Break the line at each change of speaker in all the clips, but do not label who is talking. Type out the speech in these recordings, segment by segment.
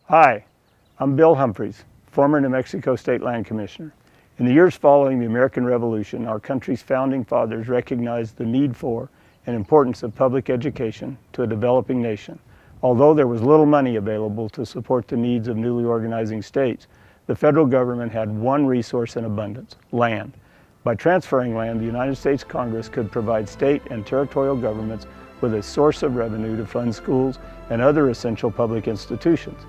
Hi, I'm Bill Humphreys, former New Mexico State Land Commissioner. In the years following the American Revolution, our country's founding fathers recognized the need for and importance of public education to a developing nation. Although there was little money available to support the needs of newly organizing states, the federal government had one resource in abundance: land. By transferring land, the United States Congress could provide state and territorial governments with a source of revenue to fund schools and other essential public institutions.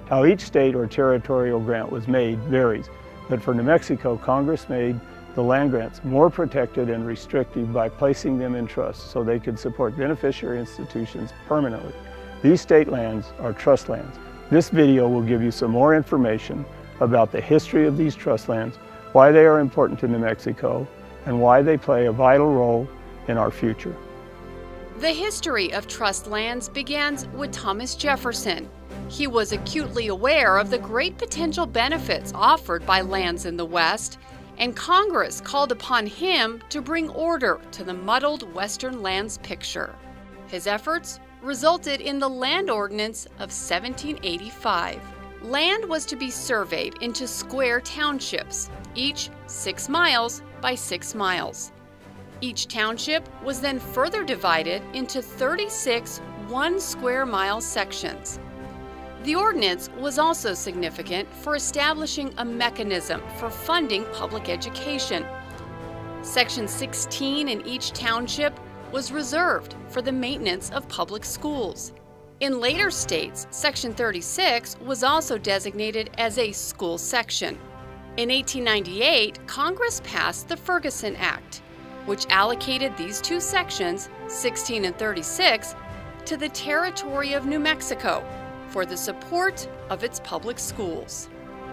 How each state or territorial grant was made varies, but for New Mexico, Congress made the land grants more protected and restrictive by placing them in trust so they could support beneficiary institutions permanently. These state lands are trust lands. This video will give you some more information about the history of these trust lands, why they are important to New Mexico, and why they play a vital role in our future.
The history of trust lands begins with Thomas Jefferson. He was acutely aware of the great potential benefits offered by lands in the West, and Congress called upon him to bring order to the muddled Western lands picture. His efforts resulted in the Land Ordinance of 1785. Land was to be surveyed into square townships, each 6 miles by 6 miles. Each township was then further divided into 36 1-square-mile sections. The ordinance was also significant for establishing a mechanism for funding public education. Section 16 in each township was reserved for the maintenance of public schools. In later states, Section 36 was also designated as a school section. In 1898, Congress passed the Ferguson Act, which allocated these two sections, 16 and 36, to the territory of New Mexico for the support of its public schools.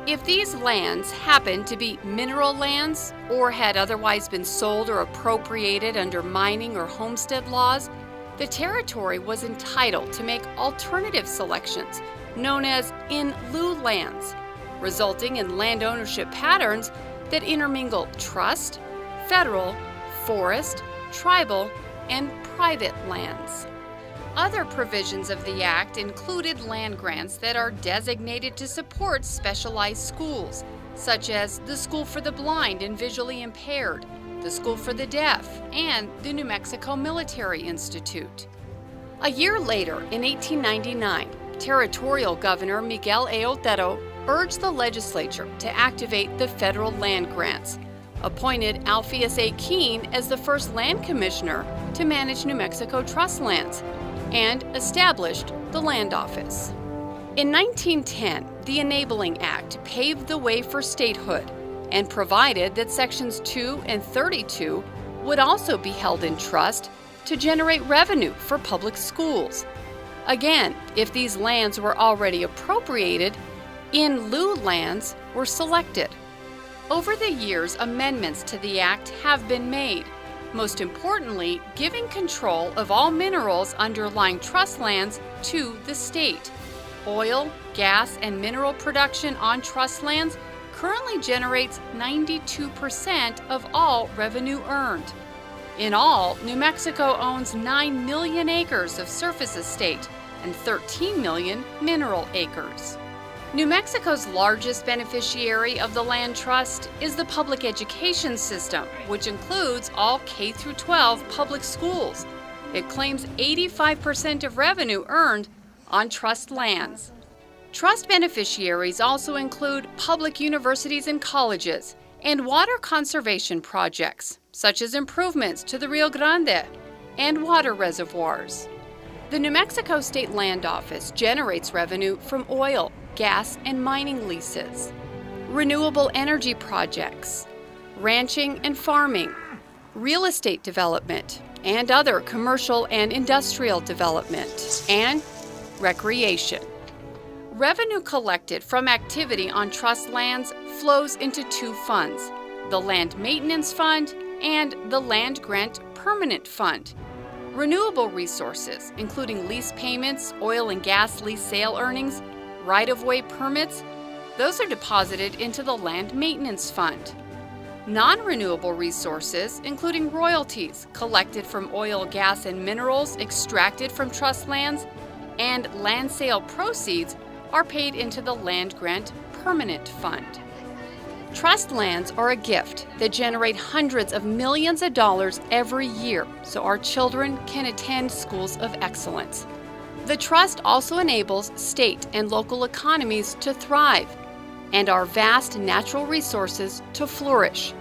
If these lands happened to be mineral lands or had otherwise been sold or appropriated under mining or homestead laws, the territory was entitled to make alternative selections known as in lieu lands, resulting in land ownership patterns that intermingle trust, federal, forest, tribal, and private lands. Other provisions of the Act included land grants that are designated to support specialized schools, such as the School for the Blind and Visually Impaired, the School for the Deaf, and the New Mexico Military Institute. A year later, in 1899, Territorial Governor Miguel A. Otero urged the legislature to activate the federal land grants, appointed Alpheus A. Keene as the first land commissioner to manage New Mexico trust lands, and established the Land Office. In 1910, the Enabling Act paved the way for statehood and provided that Sections 2 and 32 would also be held in trust to generate revenue for public schools. Again, if these lands were already appropriated, in lieu lands were selected. Over the years, amendments to the Act have been made, most importantly, giving control of all minerals underlying trust lands to the state. Oil, gas, and mineral production on trust lands currently generates 92% of all revenue earned. In all, New Mexico owns 9 million acres of surface estate and 13 million mineral acres. New Mexico's largest beneficiary of the land trust is the public education system, which includes all K-12 public schools. It claims 85% of revenue earned on trust lands. Trust beneficiaries also include public universities and colleges, and water conservation projects, such as improvements to the Rio Grande and water reservoirs. The New Mexico State Land Office generates revenue from oil, gas, and mining leases, renewable energy projects, ranching and farming, real estate development, and other commercial and industrial development, and recreation. Revenue collected from activity on trust lands flows into two funds, the Land Maintenance Fund and the Land Grant Permanent Fund. Renewable resources, including lease payments, oil and gas lease sale earnings, right-of-way permits, those are deposited into the Land Maintenance Fund. Non-renewable resources, including royalties collected from oil, gas, and minerals extracted from trust lands, and land sale proceeds, are paid into the Land Grant Permanent Fund. Trust lands are a gift that generate hundreds of millions of dollars every year so our children can attend schools of excellence. The trust also enables state and local economies to thrive and our vast natural resources to flourish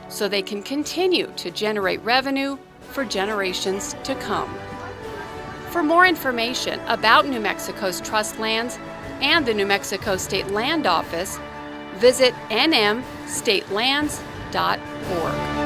so they can continue to generate revenue for generations to come. For more information about New Mexico's trust lands and the New Mexico State Land Office, visit nmstatelands.org.